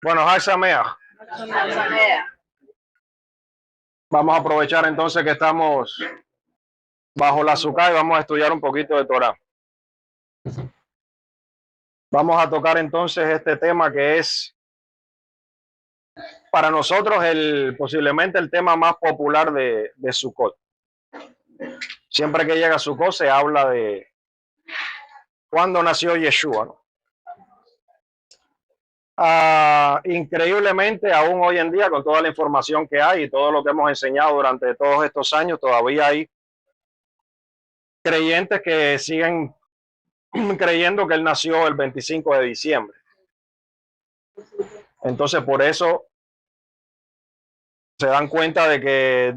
Bueno, Hag Sameach. Vamos a aprovechar entonces que estamos bajo la Sukkah y vamos a estudiar un poquito de Torah. Vamos a tocar entonces este tema que es para nosotros posiblemente el tema más popular de Sukkot. Siempre que llega a Sukkot se habla de cuándo nació Yeshua, ¿no? Increíblemente, aún hoy en día, con toda la información que hay y todo lo que hemos enseñado durante todos estos años, todavía hay creyentes que siguen creyendo que él nació el 25 de diciembre. Entonces, por eso se dan cuenta de que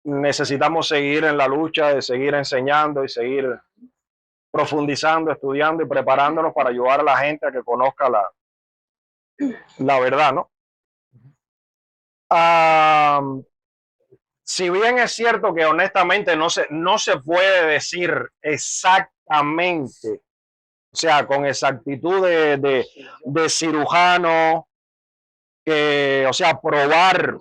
necesitamos seguir en la lucha, de seguir enseñando y seguir profundizando, estudiando y preparándonos para ayudar a la gente a que conozca la verdad, ¿no? Si bien es cierto que honestamente no se puede decir exactamente, o sea, con exactitud de cirujano, o sea, probar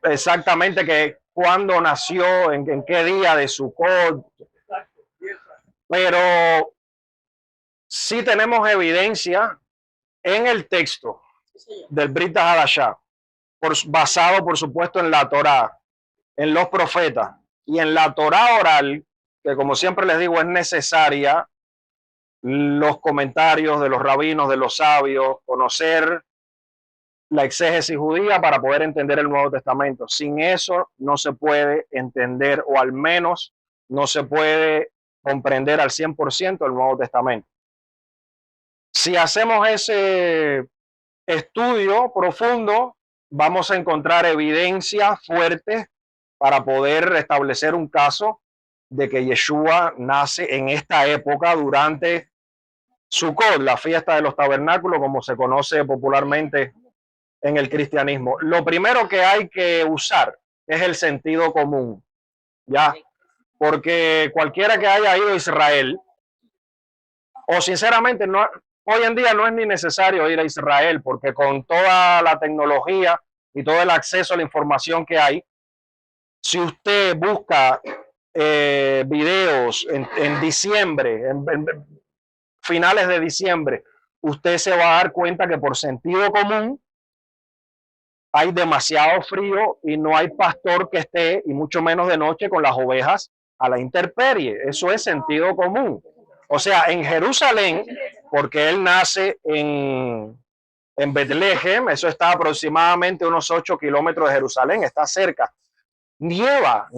exactamente que cuándo nació, en qué día de Sukkot, pero sí tenemos evidencia en el texto del Brit Hadashah, basado por supuesto en la Torá, en los profetas y en la Torá oral, que como siempre les digo es necesaria, los comentarios de los rabinos, de los sabios, conocer la exégesis judía para poder entender el Nuevo Testamento. Sin eso no se puede entender, o al menos no se puede comprender al 100% el Nuevo Testamento. Si hacemos ese estudio profundo, vamos a encontrar evidencia fuerte para poder establecer un caso de que Yeshua nace en esta época durante Sukkot, la fiesta de los tabernáculos, como se conoce popularmente en el cristianismo. Lo primero que hay que usar es el sentido común, ¿ya? Porque cualquiera que haya ido a Israel, o sinceramente no, hoy en día no es ni necesario ir a Israel, porque con toda la tecnología y todo el acceso a la información que hay, si usted busca videos en diciembre, en finales de diciembre, usted se va a dar cuenta que por sentido común hay demasiado frío y no hay pastor que esté, y mucho menos de noche, con las ovejas a la intemperie. Eso es sentido común. O sea, en Jerusalén, porque él nace en Betlehem, eso está aproximadamente unos 8 kilómetros de Jerusalén, está cerca. Nieva.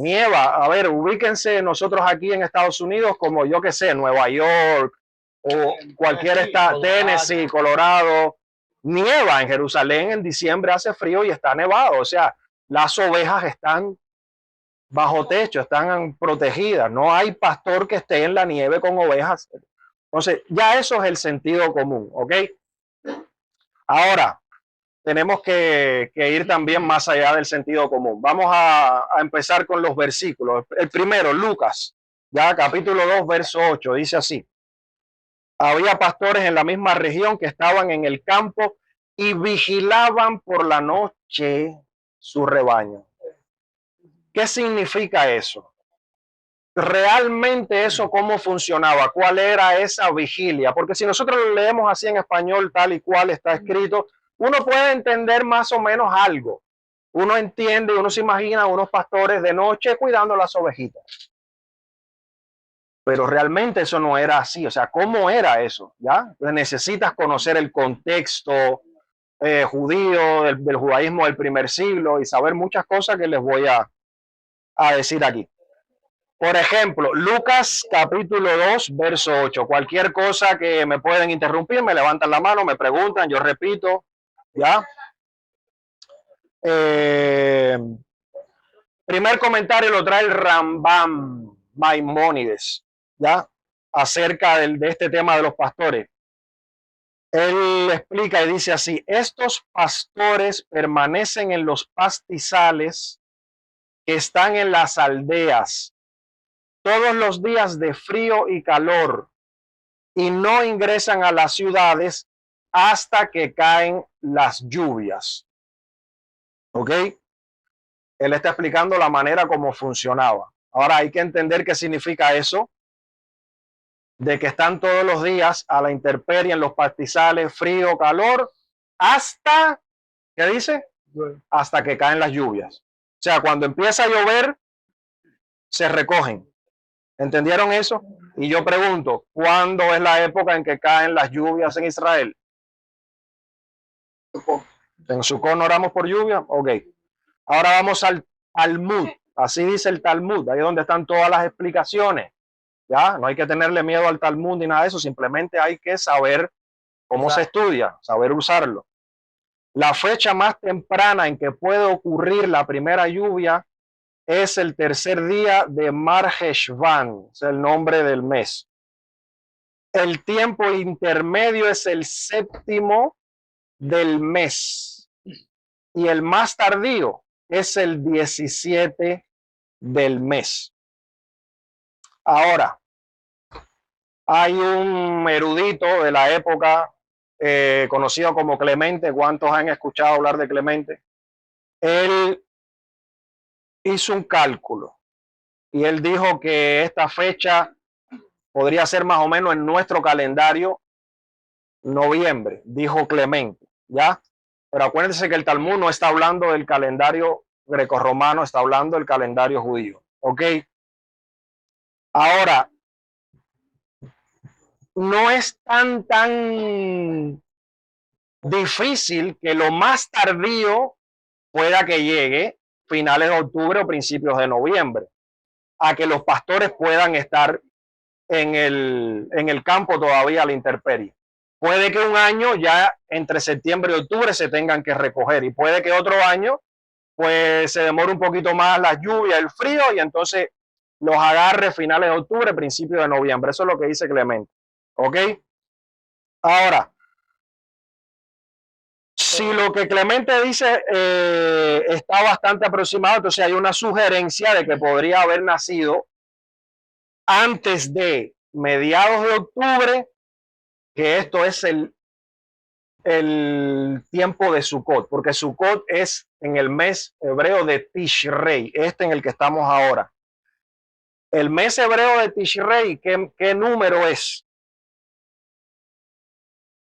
A ver, ubíquense nosotros aquí en Estados Unidos como, yo qué sé, Nueva York o cualquier estado, Tennessee, Colorado. Nieva en Jerusalén en diciembre, hace frío y está nevado. O sea, las ovejas están bajo techo, están protegidas. No hay pastor que esté en la nieve con ovejas. Entonces, ya eso es el sentido común, ¿ok? Ahora, tenemos que ir también más allá del sentido común. Vamos a empezar con los versículos. El primero, Lucas, ya capítulo 2, verso 8, dice así. Había pastores en la misma región que estaban en el campo y vigilaban por la noche su rebaño. ¿Qué significa eso? Realmente eso cómo funcionaba, cuál era esa vigilia, porque si nosotros lo leemos así en español tal y cual está escrito, uno puede entender más o menos algo. Uno entiende, uno se imagina a unos pastores de noche cuidando las ovejitas. Pero realmente eso no era así. O sea, ¿cómo era eso? ¿Ya? Entonces necesitas conocer el contexto judío, del judaísmo del primer siglo y saber muchas cosas que les voy a decir aquí. Por ejemplo, Lucas capítulo 2, verso 8. Cualquier cosa que me pueden interrumpir, me levantan la mano, me preguntan, yo repito, ¿ya? Primer comentario lo trae el Rambam Maimónides, ¿ya? Acerca de este tema de los pastores. Él explica y dice así: estos pastores permanecen en los pastizales que están en las aldeas todos los días de frío y calor, y no ingresan a las ciudades hasta que caen las lluvias. ¿Ok? Él está explicando la manera como funcionaba. Ahora hay que entender qué significa eso, de que están todos los días a la intemperie en los pastizales, frío, calor, hasta, ¿qué dice? Hasta que caen las lluvias. O sea, cuando empieza a llover, se recogen. ¿Entendieron eso? Y yo pregunto, ¿cuándo es la época en que caen las lluvias en Israel? ¿En Sukkot no oramos por lluvia? Ok. Ahora vamos al Talmud. Así dice el Talmud, ahí es donde están todas las explicaciones. Ya, no hay que tenerle miedo al Talmud ni nada de eso, simplemente hay que saber cómo se estudia, saber usarlo. La fecha más temprana en que puede ocurrir la primera lluvia es el tercer día de Mar Heshvan, es el nombre del mes. El tiempo intermedio es el séptimo del mes y el más tardío es el 17 del mes. Ahora, hay un erudito de la época conocido como Clemente. ¿Cuántos han escuchado hablar de Clemente? Él hizo un cálculo y él dijo que esta fecha podría ser más o menos en nuestro calendario noviembre, dijo Clemente, ¿ya? Pero acuérdense que el Talmud no está hablando del calendario grecorromano, está hablando del calendario judío, ¿ok? Ahora, no es tan difícil que lo más tardío pueda que llegue finales de octubre o principios de noviembre, a que los pastores puedan estar en el campo todavía a la intemperie. Puede que un año ya entre septiembre y octubre se tengan que recoger y puede que otro año pues se demore un poquito más la lluvia, el frío y entonces los agarre finales de octubre, principios de noviembre. Eso es lo que dice Clemente. ¿Ok? Ahora, si lo que Clemente dice está bastante aproximado, entonces hay una sugerencia de que podría haber nacido antes de mediados de octubre, que esto es el tiempo de Sukkot, porque Sukkot es en el mes hebreo de Tishrei, en el que estamos ahora. El mes hebreo de Tishrei, ¿qué número es?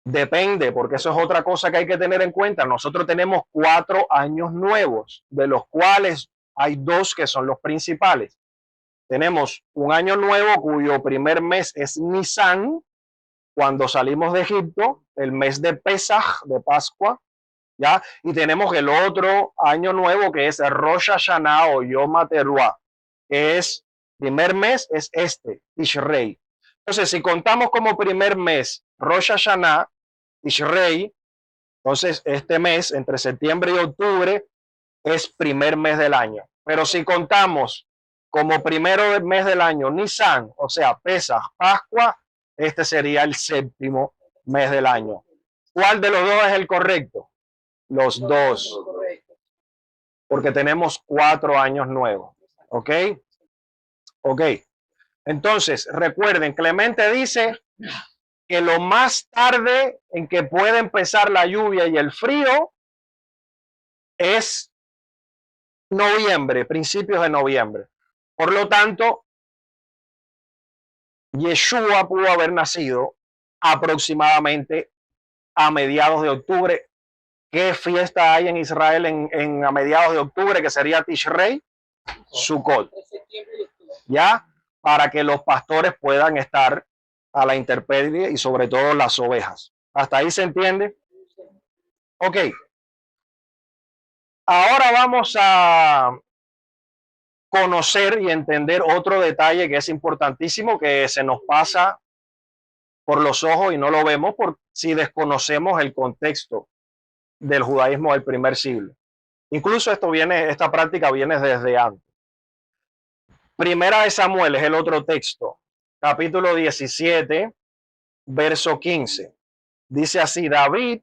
Depende, porque eso es otra cosa que hay que tener en cuenta. Nosotros tenemos 4 años nuevos, de los cuales hay 2 que son los principales. Tenemos un año nuevo cuyo primer mes es Nisan, cuando salimos de Egipto, el mes de Pesaj, de Pascua, ¿ya? Y tenemos el otro año nuevo que es Rosh Hashanah o Yom HaTeruah, que es, primer mes es Tishrei. Entonces, si contamos como primer mes Rosh Hashanah, Tishrei, entonces este mes, entre septiembre y octubre, es primer mes del año. Pero si contamos como primero mes del año Nisan, o sea, Pesaj, Pascua, este sería el séptimo mes del año. ¿Cuál de los dos es el correcto? Los dos. Porque tenemos 4 años nuevos. ¿Ok? Ok. Entonces, recuerden, Clemente dice que lo más tarde en que puede empezar la lluvia y el frío es noviembre, principios de noviembre. Por lo tanto, Yeshua pudo haber nacido aproximadamente a mediados de octubre. ¿Qué fiesta hay en Israel a mediados de octubre, que sería Tishrei? Sukkot. ¿Ya? Para que los pastores puedan estar a la intemperie y sobre todo las ovejas. ¿Hasta ahí se entiende? Ok. Ahora vamos a conocer y entender otro detalle que es importantísimo, que se nos pasa por los ojos y no lo vemos por si desconocemos el contexto del judaísmo del primer siglo. Incluso esta práctica viene desde antes. Primera de Samuel es el otro texto, capítulo 17, verso 15. Dice así: David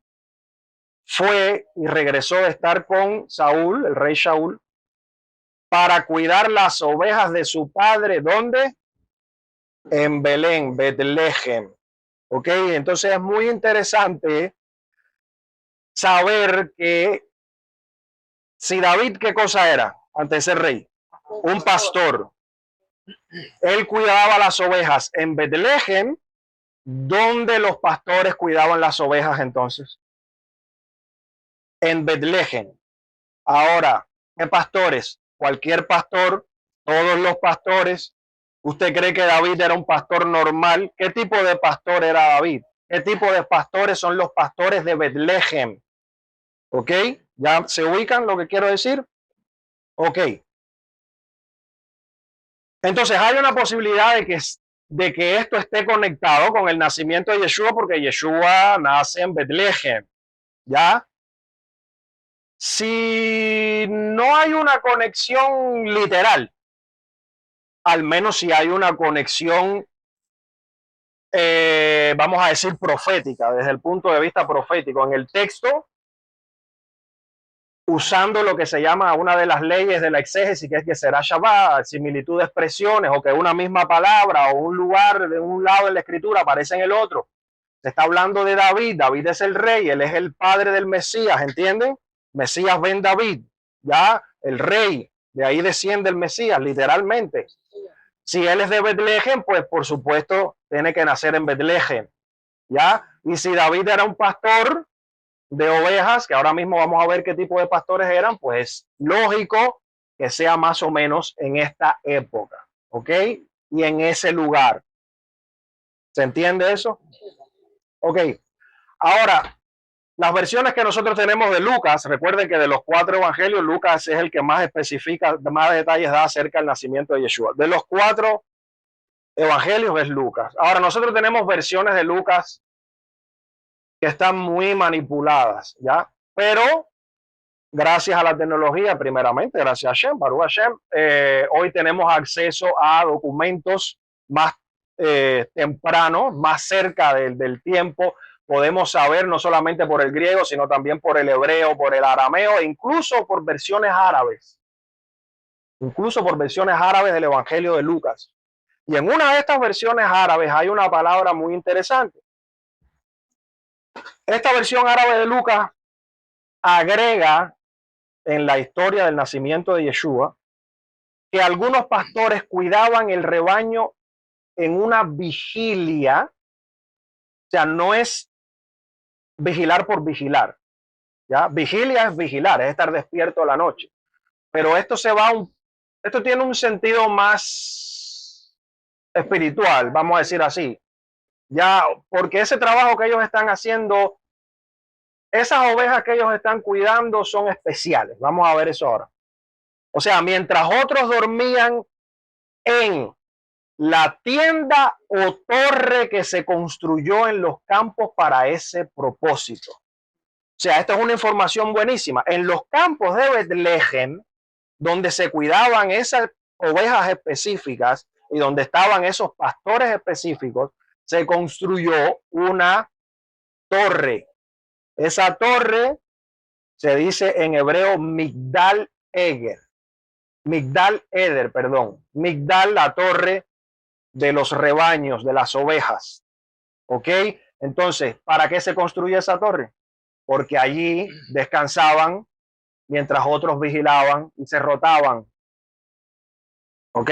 fue y regresó de estar con Saúl, el rey Saúl, para cuidar las ovejas de su padre. ¿Dónde? En Belén, Betlehem. Ok, entonces es muy interesante saber que si David, ¿qué cosa era antes de ser rey? Un pastor. Él cuidaba las ovejas en Betlehem, donde los pastores cuidaban las ovejas entonces. En Betlehem. Ahora, ¿qué pastores? Cualquier pastor, todos los pastores. ¿Usted cree que David era un pastor normal? ¿Qué tipo de pastor era David? ¿Qué tipo de pastores son los pastores de Betlehem? ¿Ok? ¿Ya se ubican lo que quiero decir? Ok. Entonces hay una posibilidad de que esto esté conectado con el nacimiento de Yeshua, porque Yeshua nace en Betlehem. ¿Ya? Si no hay una conexión literal, al menos si hay una conexión, vamos a decir, profética, desde el punto de vista profético, en el texto, usando lo que se llama una de las leyes de la exégesis, que es que será Shabbat, similitud de expresiones, o que una misma palabra o un lugar de un lado de la escritura aparece en el otro. Se está hablando de David, David es el rey, él es el padre del Mesías, ¿entienden? Mesías ben David, ya, el rey, de ahí desciende el Mesías, literalmente. Si él es de Betlehem, pues por supuesto tiene que nacer en Betlehem, ¿ya? Y si David era un pastor de ovejas, que ahora mismo vamos a ver qué tipo de pastores eran, pues lógico que sea más o menos en esta época, ¿ok? Y en ese lugar. ¿Se entiende eso? Ok. Ahora, las versiones que nosotros tenemos de Lucas, recuerden que de los 4 evangelios, Lucas es el que más especifica, más detalles da acerca del nacimiento de Yeshua. De los 4 evangelios es Lucas. Ahora, nosotros tenemos versiones de Lucas que están muy manipuladas, ¿ya? Pero gracias a la tecnología, primeramente, gracias a Hashem, Baruch Hashem, hoy tenemos acceso a documentos más temprano, más cerca del tiempo. Podemos saber no solamente por el griego, sino también por el hebreo, por el arameo, e incluso por versiones árabes. Incluso por versiones árabes del Evangelio de Lucas. Y en una de estas versiones árabes hay una palabra muy interesante. Esta versión árabe de Lucas agrega en la historia del nacimiento de Yeshua que algunos pastores cuidaban el rebaño en una vigilia. O sea, no es vigilar por vigilar, ¿ya? Vigilia es vigilar, es estar despierto la noche. Pero esto esto tiene un sentido más espiritual, vamos a decir así. Ya, porque ese trabajo que ellos están haciendo, esas ovejas que ellos están cuidando son especiales. Vamos a ver eso ahora. O sea, mientras otros dormían en la tienda o torre que se construyó en los campos para ese propósito. O sea, esto es una información buenísima. En los campos de Betlehem, donde se cuidaban esas ovejas específicas y donde estaban esos pastores específicos, se construyó una torre. Esa torre se dice en hebreo Migdal Eder. Migdal Eder, perdón. Migdal, la torre de los rebaños, de las ovejas. ¿Ok? Entonces, ¿para qué se construye esa torre? Porque allí descansaban mientras otros vigilaban y se rotaban. ¿Ok?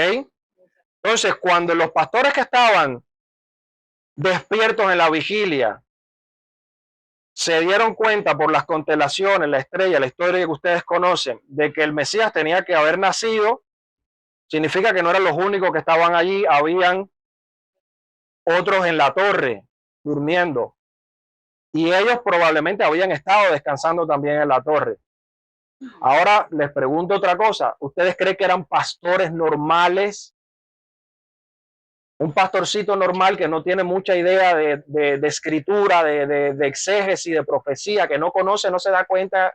Entonces, cuando los pastores que estaban despiertos en la vigilia se dieron cuenta por las constelaciones, la estrella, la historia que ustedes conocen, de que el Mesías tenía que haber nacido, significa que no eran los únicos que estaban allí, habían otros en la torre durmiendo. Y ellos probablemente habían estado descansando también en la torre. Ahora les pregunto otra cosa. ¿Ustedes creen que eran pastores normales? Un pastorcito normal que no tiene mucha idea de escritura, de exégesis, de profecía, que no conoce, no se da cuenta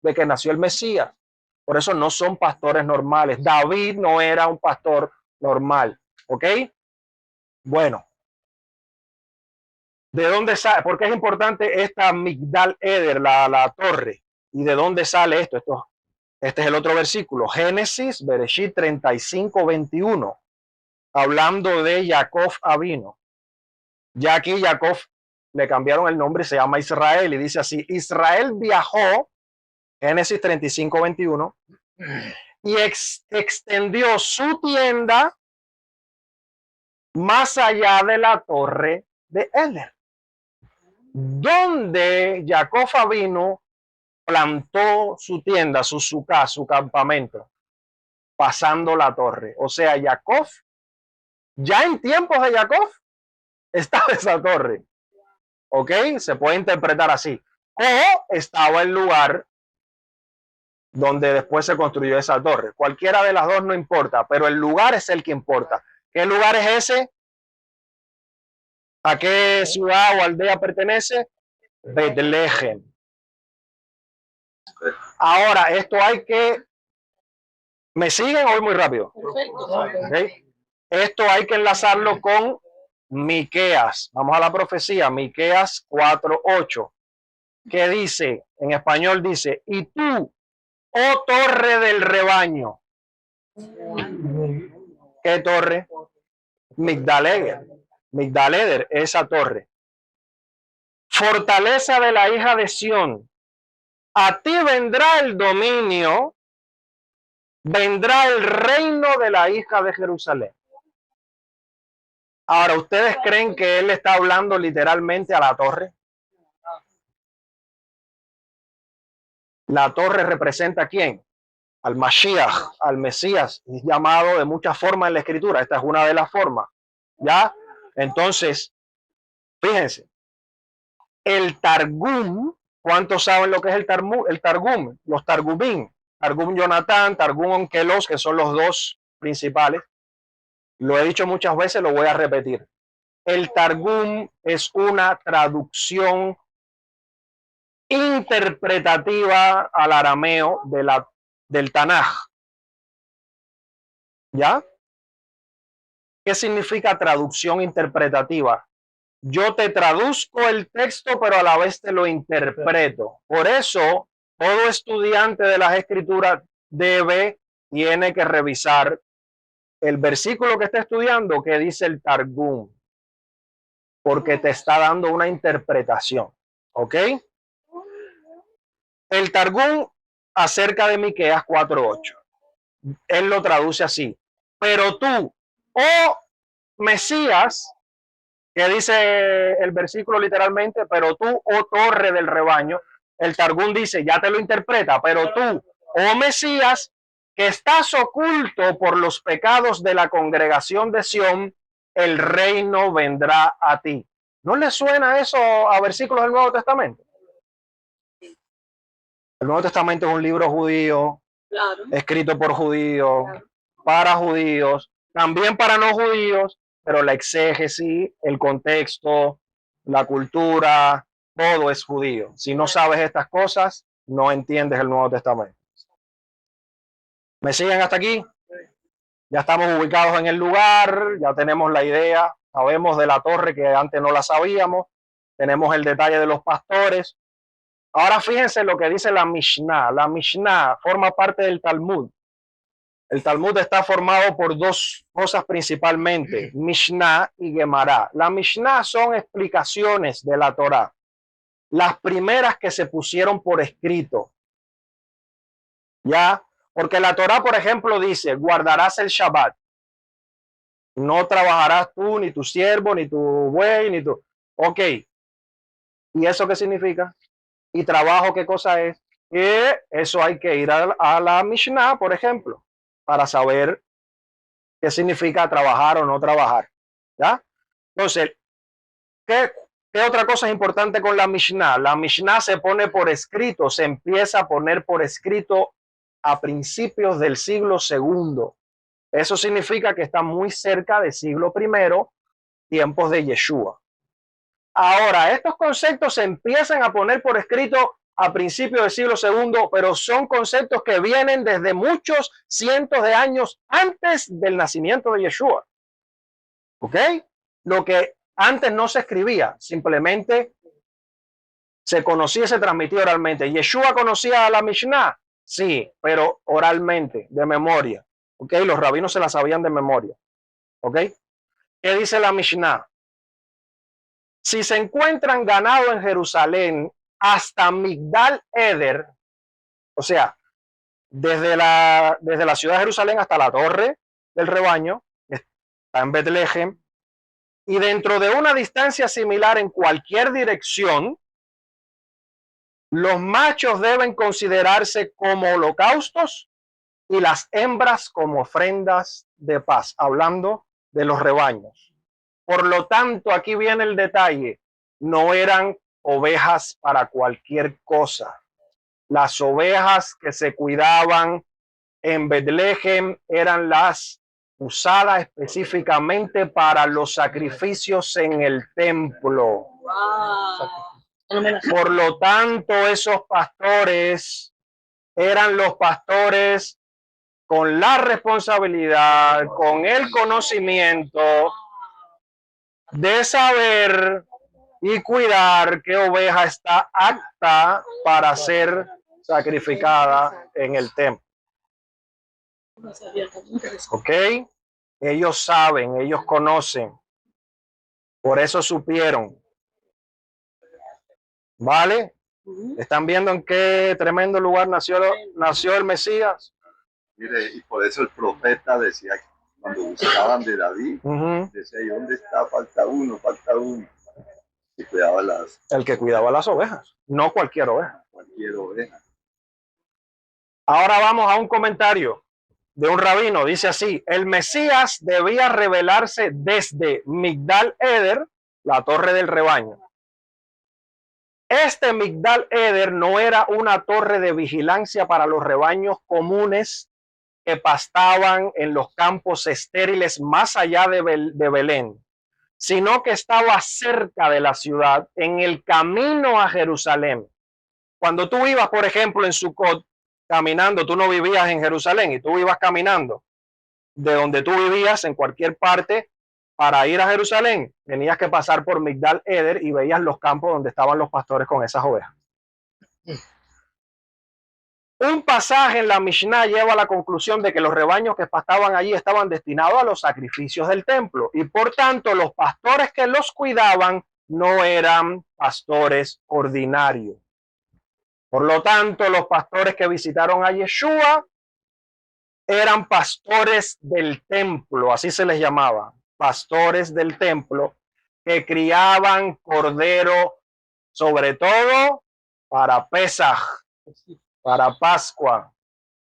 de que nació el Mesías. Por eso no son pastores normales. David no era un pastor normal. ¿Ok? Bueno. ¿De dónde sale? ¿Por qué es importante esta Migdal Eder, la torre? ¿Y de dónde sale esto? Este es el otro versículo. Génesis, Bereshit 35, 21. Hablando de Jacob Avino. Ya aquí Jacob le cambiaron el nombre y se llama Israel. Y dice así: Israel viajó, Génesis 35, 21, y extendió su tienda más allá de la torre de Eder, donde Jacob vino, plantó su tienda, su sucá, su campamento, pasando la torre. O sea, Jacob, ya en tiempos de Jacob, estaba esa torre. ¿Ok? Se puede interpretar así. O estaba el lugar donde después se construyó esa torre. Cualquiera de las dos no importa, pero el lugar es el que importa. ¿Qué lugar es ese? ¿A qué ciudad o aldea pertenece? Betlehem. Ahora, esto hay que... ¿Me siguen o voy muy rápido? ¿Okay? Esto hay que enlazarlo con Miqueas. Vamos a la profecía, Miqueas 4:8, que dice, en español dice: y tú, oh torre del rebaño. ¿Qué torre? Migdal-Eder. Migdal-Eder, esa torre. Fortaleza de la hija de Sión. A ti vendrá el dominio, vendrá el reino de la hija de Jerusalén. Ahora, ¿ustedes creen que él está hablando literalmente a la torre? La torre representa ¿a quién? Al Mashiach, al Mesías, es llamado de muchas formas en la escritura. Esta es una de las formas. ¿Ya? Entonces, fíjense, el Targum, ¿cuántos saben lo que es el Targum? Los Targumim, Targum Jonatán, Targum Onkelos, que son los dos principales. Lo he dicho muchas veces, lo voy a repetir. El Targum es una traducción interpretativa al arameo del Tanaj. ¿Ya? ¿Qué significa traducción interpretativa? Yo te traduzco el texto, pero a la vez te lo interpreto. Por eso, todo estudiante de las escrituras tiene que revisar el versículo que está estudiando que dice el Targum, porque te está dando una interpretación. ¿Ok? El Targum acerca de Miqueas 4:8. Él lo traduce así: pero tú, oh Mesías, que dice el versículo literalmente, pero tú, oh torre del rebaño. El Targum dice, ya te lo interpreta, pero tú, oh Mesías, que estás oculto por los pecados de la congregación de Sión, el reino vendrá a ti. ¿No le suena eso a versículos del Nuevo Testamento? El Nuevo Testamento es un libro judío, claro, escrito por judíos, claro, para judíos, también para no judíos, pero la exégesis, el contexto, la cultura, todo es judío. Si no sabes estas cosas, no entiendes el Nuevo Testamento. ¿Me siguen hasta aquí? Ya estamos ubicados en el lugar, ya tenemos la idea, sabemos de la torre que antes no la sabíamos, tenemos el detalle de los pastores. Ahora fíjense lo que dice la Mishnah. La Mishnah forma parte del Talmud. El Talmud está formado por dos cosas principalmente, Mishnah y Gemara. La Mishnah son explicaciones de la Torá, las primeras que se pusieron por escrito. ¿Ya? Porque la Torá, por ejemplo, dice, guardarás el Shabbat. No trabajarás tú, ni tu siervo, ni tu buey, ni tu... Ok. ¿Y eso qué significa? ¿Y trabajo qué cosa es? Eso hay que ir a la Mishnah, por ejemplo, para saber qué significa trabajar o no trabajar. ¿Ya? Entonces, ¿qué otra cosa es importante con la Mishnah? La Mishnah se pone por escrito, se empieza a poner por escrito a principios del siglo segundo. Eso significa que está muy cerca del siglo primero, tiempos de Yeshua. Ahora, estos conceptos se empiezan a poner por escrito a principios del siglo segundo, pero son conceptos que vienen desde muchos cientos de años antes del nacimiento de Yeshua. ¿Ok? Lo que antes no se escribía, simplemente se conocía y se transmitía oralmente. ¿Yeshua conocía a la Mishnah? Sí, pero oralmente, de memoria. ¿Ok? Los rabinos se la sabían de memoria. ¿Ok? ¿Qué dice la Mishnah? Si se encuentran ganado en Jerusalén hasta Migdal Eder, o sea, desde la ciudad de Jerusalén hasta la torre del rebaño, que está en Betlehem, y dentro de una distancia similar en cualquier dirección, los machos deben considerarse como holocaustos y las hembras como ofrendas de paz, hablando de los rebaños. Por lo tanto, aquí viene el detalle, no eran ovejas para cualquier cosa. Las ovejas que se cuidaban en Betlehem eran las usadas específicamente para los sacrificios en el templo. Por lo tanto, esos pastores eran los pastores con la responsabilidad, con el conocimiento de saber y cuidar qué oveja está apta para ser sacrificada en el templo. ¿Ok? Ellos saben, ellos conocen. Por eso supieron. ¿Vale? ¿Están viendo en qué tremendo lugar nació el Mesías? Mire, y por eso el profeta decía, cuando buscaban de David, decía, ¿y dónde está? Falta uno. Y cuidaba el que cuidaba las ovejas, no cualquier oveja. Cualquier oveja. Ahora vamos a un comentario de un rabino. Dice así: el Mesías debía revelarse desde Migdal Eder, la torre del rebaño. Este Migdal Eder no era una torre de vigilancia para los rebaños comunes que pastaban en los campos estériles más allá de Belén, sino que estaba cerca de la ciudad, en el camino a Jerusalén. Cuando tú ibas, por ejemplo, en Sucot, caminando, tú no vivías en Jerusalén y tú ibas caminando de donde tú vivías en cualquier parte para ir a Jerusalén, tenías que pasar por Migdal Eder y veías los campos donde estaban los pastores con esas ovejas. Un pasaje en la Mishnah lleva a la conclusión de que los rebaños que pastaban allí estaban destinados a los sacrificios del templo y por tanto los pastores que los cuidaban no eran pastores ordinarios. Por lo tanto, los pastores que visitaron a Yeshua eran pastores del templo, así se les llamaba, pastores del templo, que criaban cordero, sobre todo para Pesaj, para Pascua.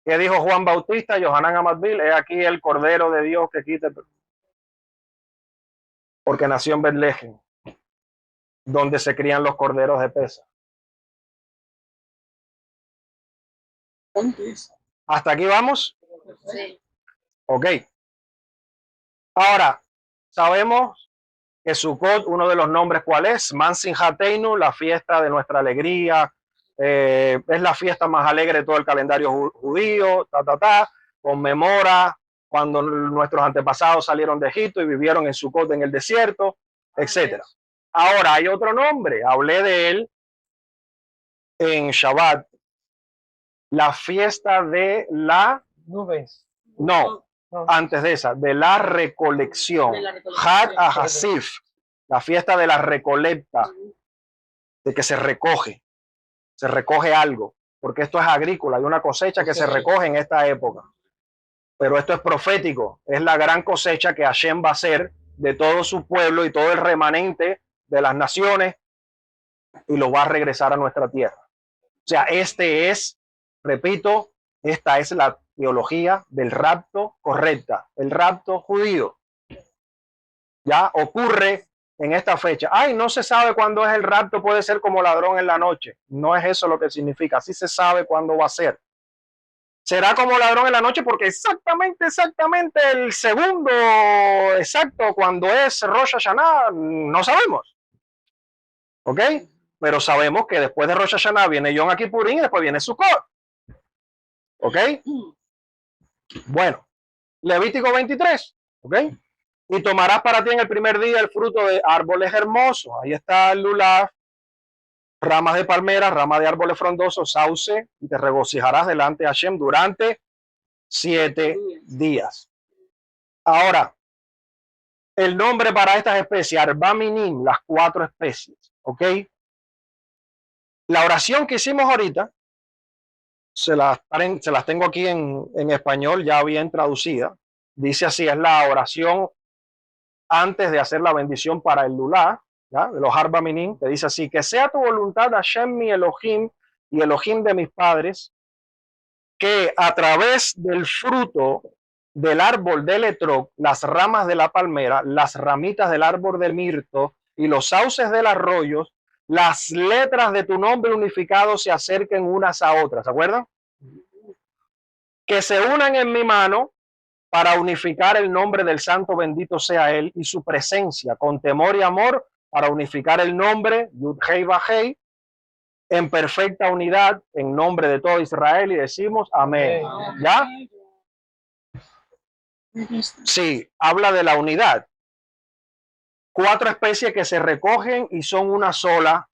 ¿Qué dijo Juan Bautista? Yohanan Amadbil, he aquí el cordero de Dios que quita, porque nació en Betlehem, donde se crían los corderos de Pesaj. ¿Hasta aquí vamos? Sí. Ok. Ahora, sabemos que Sukkot, uno de los nombres, ¿cuál es? Mansin Hateinu, la fiesta de nuestra alegría. Es la fiesta más alegre de todo el calendario judío. Conmemora cuando nuestros antepasados salieron de Egipto y vivieron en Sukkot en el desierto, etc. Ahora hay otro nombre, hablé de él en Shabbat, la fiesta de la nubes. No, antes de esa, de la recolección. Had Ahasif, la fiesta de la recolecta, de que se recoge algo, porque esto es agrícola, hay una cosecha que se recoge en esta época. Pero esto es profético, es la gran cosecha que Hashem va a hacer de todo su pueblo y todo el remanente de las naciones y lo va a regresar a nuestra tierra. O sea, repito, esta es la teología del rapto correcta, el rapto judío. Ya ocurre en esta fecha. Ay, no se sabe cuándo es el rapto, puede ser como ladrón en la noche. No es eso lo que significa, sí se sabe cuándo va a ser. Será como ladrón en la noche porque exactamente el segundo exacto cuando es Rosh Hashanah, no sabemos. ¿Ok? Pero sabemos que después de Rosh Hashanah viene Yom Kippurín y después viene Sukkot. ¿Ok? Bueno, Levítico 23. ¿Ok? Y tomarás para ti en el primer día el fruto de árboles hermosos. Ahí está el lulav, ramas de palmeras, ramas de árboles frondosos, sauce, y te regocijarás delante de Hashem durante 7 días. Ahora, el nombre para estas especies, Arba Minim, las 4 especies, ¿ok? La oración que hicimos ahorita, se las tengo aquí en español ya bien traducida. Dice así, es la oración antes de hacer la bendición para el Lulá, ¿ya? De los Arba Minim, que dice así, que sea tu voluntad, Hashem mi Elohim y Elohim de mis padres, que a través del fruto del árbol del etrog, las ramas de la palmera, las ramitas del árbol del mirto y los sauces del arroyo, las letras de tu nombre unificado se acerquen unas a otras, ¿se acuerdan? Que se unan en mi mano para unificar el nombre del santo bendito sea él y su presencia con temor y amor para unificar el nombre Yud-Hei Vah-Hei en perfecta unidad en nombre de todo Israel y decimos amén. ¿Ya? Sí, habla de la unidad. 4 especies que se recogen y son una sola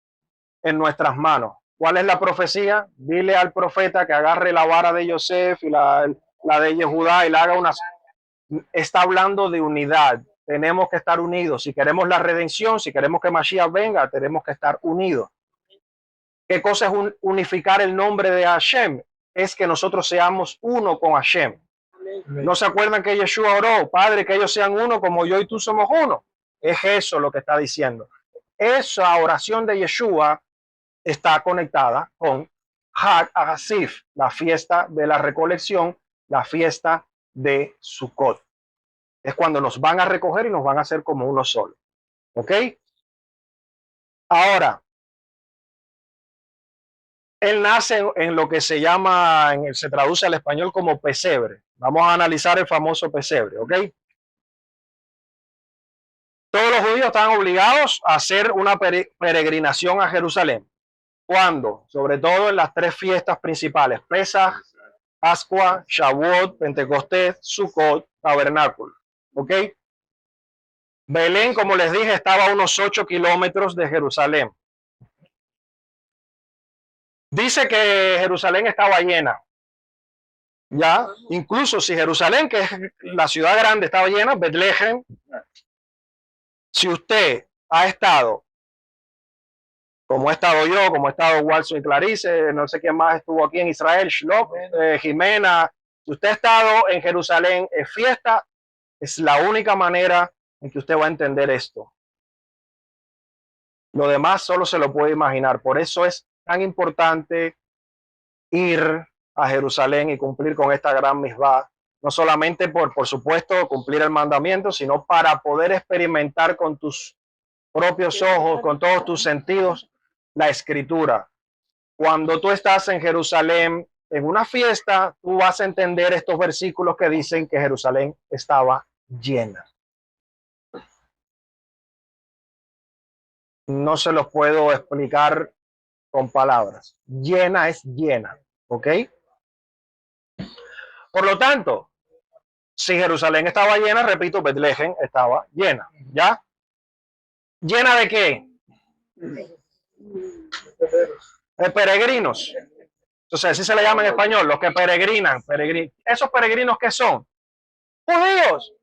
en nuestras manos. ¿Cuál es la profecía? Dile al profeta que agarre la vara de Yosef y la de Yehudá y la haga una. Está hablando de unidad. Tenemos que estar unidos. Si queremos la redención, si queremos que Mashiach venga, tenemos que estar unidos. ¿Qué cosa es unificar el nombre de Hashem? Es que nosotros seamos uno con Hashem. ¿No se acuerdan que Yeshua oró, Padre, que ellos sean uno como yo y tú somos uno? Es eso lo que está diciendo. Esa oración de Yeshua está conectada con Hag HaSif, la fiesta de la recolección, la fiesta de Sukkot. Es cuando nos van a recoger y nos van a hacer como uno solo. ¿Ok? Ahora, él nace en lo que se llama, se traduce al español como pesebre. Vamos a analizar el famoso pesebre, ¿ok? Todos los judíos están obligados a hacer una peregrinación a Jerusalén. ¿Cuándo? Sobre todo en las 3 fiestas principales: Pesaj, Pascua, Shavuot, Pentecostés, Sukkot, Tabernáculo. ¿Ok? Belén, como les dije, estaba a unos 8 kilómetros de Jerusalén. Dice que Jerusalén estaba llena. Ya, incluso si Jerusalén, que es la ciudad grande, estaba llena, Betlehem, si usted ha estado, como he estado yo, como he estado Walson y Clarice, no sé quién más estuvo aquí en Israel, Shlop, Jimena, si usted ha estado en Jerusalén, es fiesta, es la única manera en que usted va a entender esto. Lo demás solo se lo puede imaginar. Por eso es tan importante ir a Jerusalén y cumplir con esta gran misbah, no solamente por supuesto cumplir el mandamiento, sino para poder experimentar con tus propios ojos, con todos tus sentidos, la escritura. Cuando tú estás en Jerusalén en una fiesta, tú vas a entender estos versículos que dicen que Jerusalén estaba llena. No se los puedo explicar con palabras. Llena es llena, ¿ok? Por lo tanto, si Jerusalén estaba llena, repito, Betlehem estaba llena, ¿ya? ¿Llena de qué? De peregrinos. Entonces, así se le llama en español, los que peregrinan. ¿Esos peregrinos qué son? Judíos.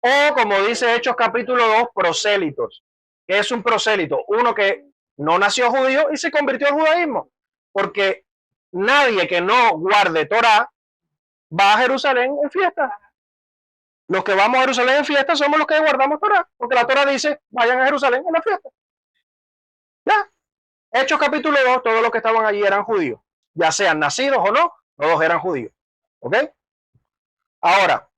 O, como dice Hechos capítulo 2, prosélitos. ¿Qué es un prosélito? Uno que no nació judío y se convirtió al judaísmo. Porque nadie que no guarde Torah va a Jerusalén en fiesta. Los que vamos a Jerusalén en fiesta somos los que guardamos Torah, porque la Torah dice, vayan a Jerusalén en la fiesta. Ya. Hechos capítulo 2, todos los que estaban allí eran judíos. Ya sean nacidos o no, todos eran judíos. ¿Ok? Ahora,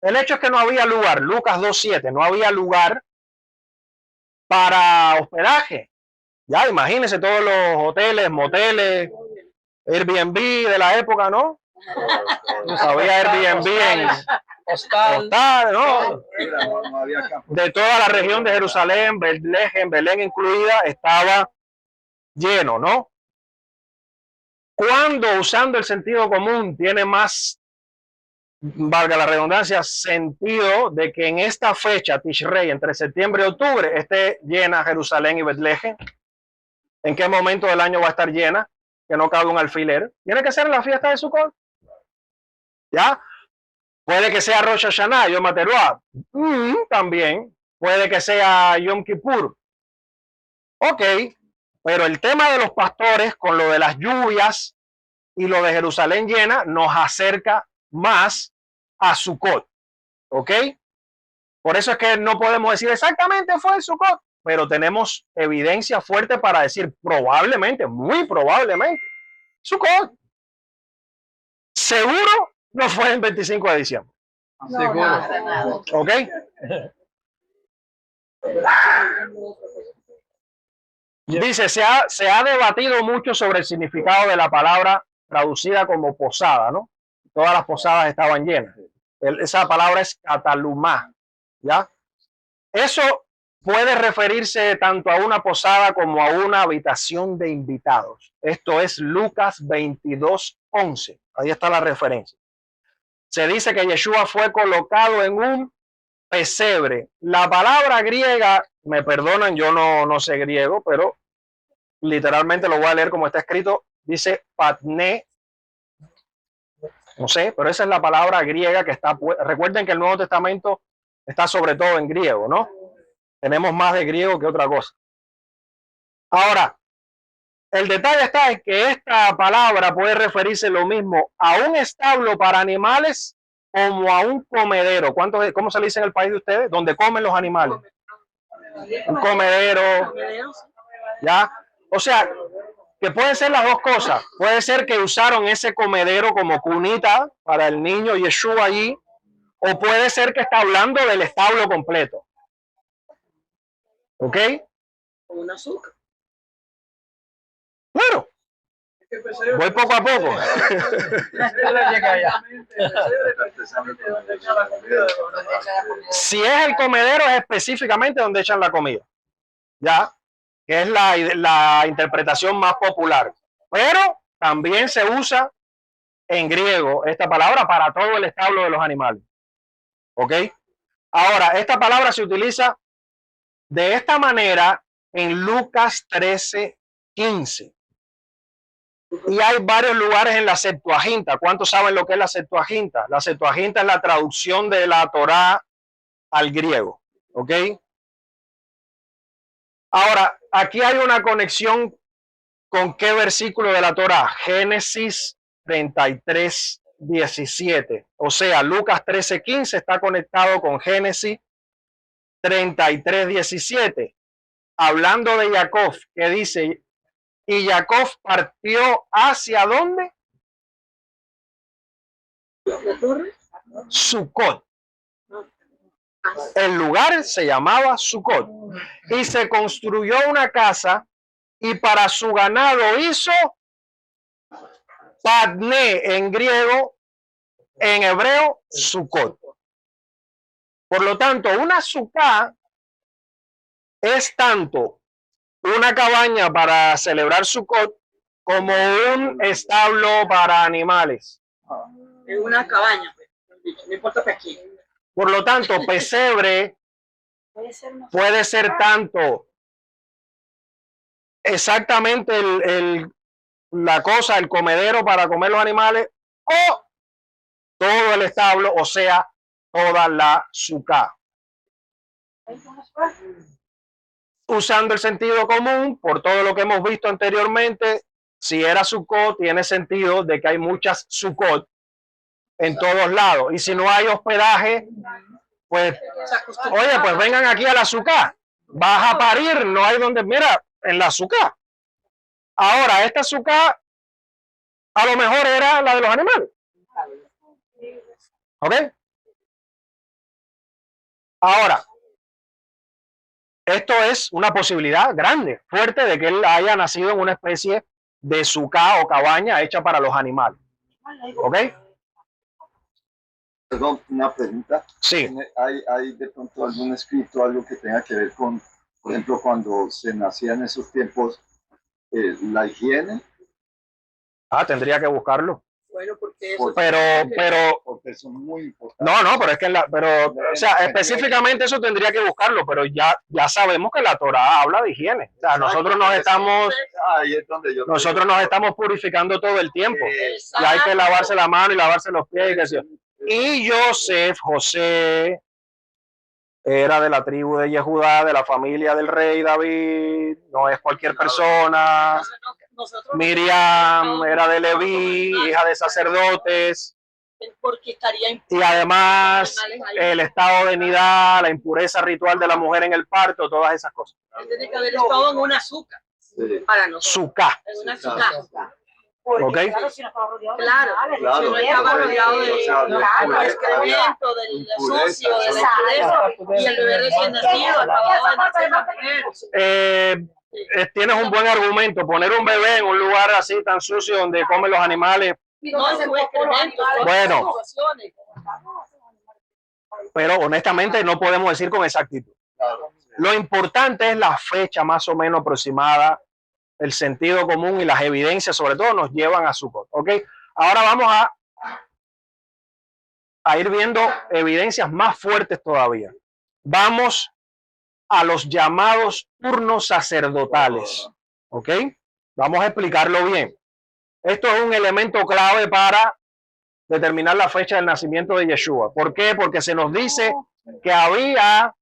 el hecho es que no había lugar, Lucas 2:7, no había lugar para hospedaje. Ya, imagínense todos los hoteles, moteles, Airbnb de la época, ¿no? Había Airbnb en hostal, ¿no? De toda la región de Jerusalén, Belén incluida, estaba lleno, ¿no? Cuando, usando el sentido común, tiene más, valga la redundancia, sentido de que en esta fecha, Tishrei, entre septiembre y octubre, esté llena Jerusalén y Betlehem. ¿En qué momento del año va a estar llena? Que no cabe un alfiler. Tiene que ser en la fiesta de Sukkot. ¿Ya? Puede que sea Rosh Hashanah, Yom HaTeruah. También. Puede que sea Yom Kippur. Ok. Pero el tema de los pastores con lo de las lluvias y lo de Jerusalén llena nos acerca más a Sukkot. ¿Ok? Por eso es que no podemos decir exactamente fue el Sukkot, pero tenemos evidencia fuerte para decir probablemente, muy probablemente, Sukkot. Seguro no fue el 25 de diciembre. No, seguro. Nada. ¿Ok? Dice, se ha debatido mucho sobre el significado de la palabra traducida como posada, ¿no? Todas las posadas estaban llenas. Esa palabra es catalumá, ¿ya? Eso puede referirse tanto a una posada como a una habitación de invitados. Esto es Lucas 22:11. Ahí está la referencia. Se dice que Yeshua fue colocado en un pesebre. La palabra griega, me perdonan, yo no sé griego, pero literalmente lo voy a leer como está escrito. Dice patné. No sé, pero esa es la palabra griega que está. Recuerden que el Nuevo Testamento está sobre todo en griego, ¿no? Tenemos más de griego que otra cosa. Ahora, el detalle está en que esta palabra puede referirse lo mismo a un establo para animales como a un comedero. ¿Cómo se le dice en el país de ustedes? Donde comen los animales. Un comedero. ¿Ya? O sea, que pueden ser las dos cosas. Puede ser que usaron ese comedero como cunita para el niño Yeshua allí, o puede ser que está hablando del establo completo. ¿Ok? Con un azúcar. Bueno, voy poco a poco. Si es el comedero, es específicamente donde echan la comida. ¿Ya? Que es la interpretación más popular. Pero también se usa en griego esta palabra para todo el establo de los animales. ¿Ok? Ahora, esta palabra se utiliza de esta manera en Lucas 13:15. Y hay varios lugares en la Septuaginta. ¿Cuántos saben lo que es la Septuaginta? La Septuaginta es la traducción de la Torá al griego. ¿Ok? Ahora, aquí hay una conexión con qué versículo de la Torá. Génesis 33:17. O sea, Lucas 13:15 está conectado con Génesis 33:17. Hablando de Jacob, que dice, y Jacob partió ¿hacia dónde? Sucot. El lugar se llamaba Sucot. Y se construyó una casa y para su ganado hizo Padné en griego, en hebreo Sucot. Por lo tanto, una sucá es tanto una cabaña para celebrar Sucot como un establo para animales. Es una cabaña, no importa aquí. Por lo tanto, pesebre puede ser tanto exactamente la cosa, el comedero para comer los animales, o todo el establo, o sea, toda la sucá. Usando el sentido común, por todo lo que hemos visto anteriormente, si era Sukkot, tiene sentido de que hay muchas Sukkot en todos lados. Y si no hay hospedaje, pues, oye, pues vengan aquí a la sucá. Vas a parir, no hay donde, mira, en la sucá. Ahora, esta sucá a lo mejor era la de los animales. ¿Ok? Ahora, esto es una posibilidad grande, fuerte, de que él haya nacido en una especie de sucá o cabaña hecha para los animales. ¿Ok? Perdón, una pregunta. Sí. ¿Hay de pronto algún escrito, algo que tenga que ver con, por ejemplo, cuando se nacía en esos tiempos, la higiene? Tendría que buscarlo. Bueno, porque porque son muy importantes. No, pero es que o sea, específicamente eso tendría que buscarlo, pero ya sabemos que la Torá habla de higiene. O sea, nosotros nos estamos purificando todo el tiempo. Y hay que lavarse la mano y lavarse los pies y que sí. Y José, era de la tribu de Yehudá, de la familia del rey David, no es cualquier persona. Miriam era de Leví, hija de sacerdotes. Porque estaría y además el estado de nidad, la impureza ritual de la mujer en el parto, todas esas cosas. Tiene que haber estado en una azúcar. Sí. Para nosotros. Suká. En una azúcar. ¿Ok? Claro, si no estaba rodeado de excremento, del sucio, de la impureza, y el bebé recién nacido, tienes un buen argumento. Poner un bebé en un lugar así tan sucio donde comen los animales. No es un excremento. Bueno, pero honestamente no podemos decir con exactitud. Lo importante es la fecha más o menos aproximada. El sentido común y las evidencias, sobre todo, nos llevan a Sukkot. ¿Ok? Ahora vamos a ir viendo evidencias más fuertes todavía. Vamos a los llamados turnos sacerdotales. ¿Ok? Vamos a explicarlo bien. Esto es un elemento clave para determinar la fecha del nacimiento de Yeshua. ¿Por qué? Porque se nos dice que había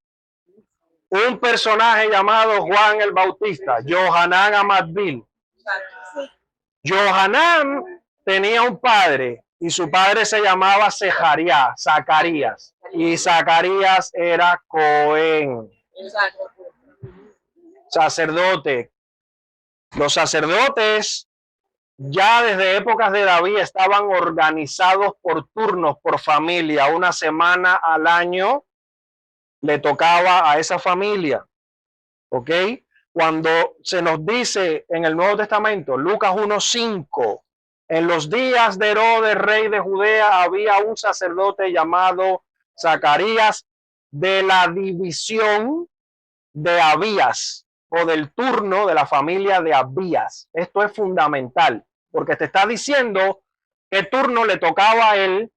un personaje llamado Juan el Bautista, Yohanan Amadbil. Yohanan tenía un padre y su padre se llamaba Zacarías, y Zacarías era Cohen, sacerdote. Los sacerdotes ya desde épocas de David estaban organizados por turnos, por familia. Una semana al año le tocaba a esa familia. ¿Ok? Cuando se nos dice en el Nuevo Testamento, Lucas 1:5, en los días de Herodes, rey de Judea, había un sacerdote llamado Zacarías de la división de Abías, o del turno de la familia de Abías. Esto es fundamental, porque te está diciendo qué turno le tocaba a él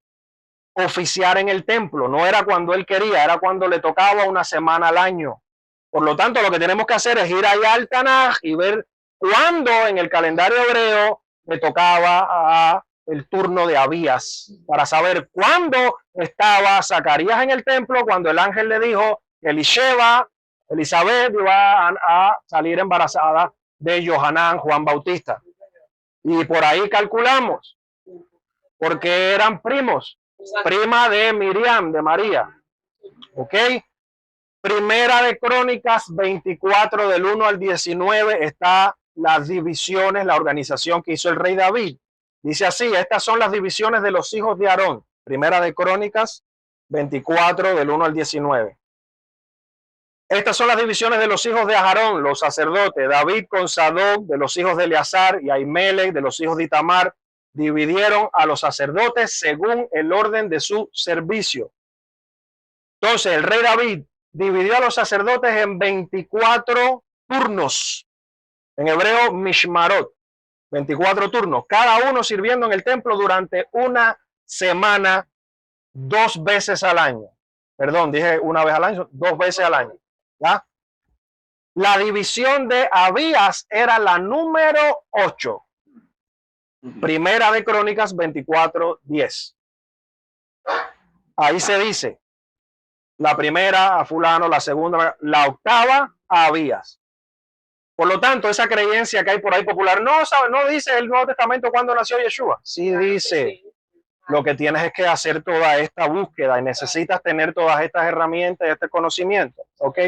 oficiar en el templo. No era cuando él quería, era cuando le tocaba una semana al año. Por lo tanto, lo que tenemos que hacer es ir allá al Tanaj y ver cuándo en el calendario hebreo le tocaba el turno de Abías, para saber cuándo estaba Zacarías en el templo, cuando el ángel le dijo que Elizabeth iba a salir embarazada de Yohanan, Juan Bautista. Y por ahí calculamos, porque eran primos, prima de Miriam, de María. ¿Ok? Primera de Crónicas 24, del 1 al 19, está las divisiones, la organización que hizo el rey David. Dice así: estas son las divisiones de los hijos de Aarón. Primera de Crónicas 24, del 1 al 19. Estas son las divisiones de los hijos de Aarón, los sacerdotes. David con Sadoc, de los hijos de Eleazar, y Ahimelech, de los hijos de Itamar, dividieron a los sacerdotes según el orden de su servicio. Entonces, el rey David dividió a los sacerdotes en 24 turnos. En hebreo, mishmarot, 24 turnos, cada uno sirviendo en el templo durante una semana, 2 veces al año. Perdón, dije una vez al año, 2 veces al año. ¿Ya? La división de Abías era la número 8. Primera de Crónicas 24:10. Ahí se dice: la primera a fulano, la segunda, la octava a Abías. Por lo tanto, esa creencia que hay por ahí popular, no dice el Nuevo Testamento cuándo nació Yeshua. Sí dice. Lo que tienes es que hacer toda esta búsqueda y necesitas tener todas estas herramientas y este conocimiento. ¿Ok?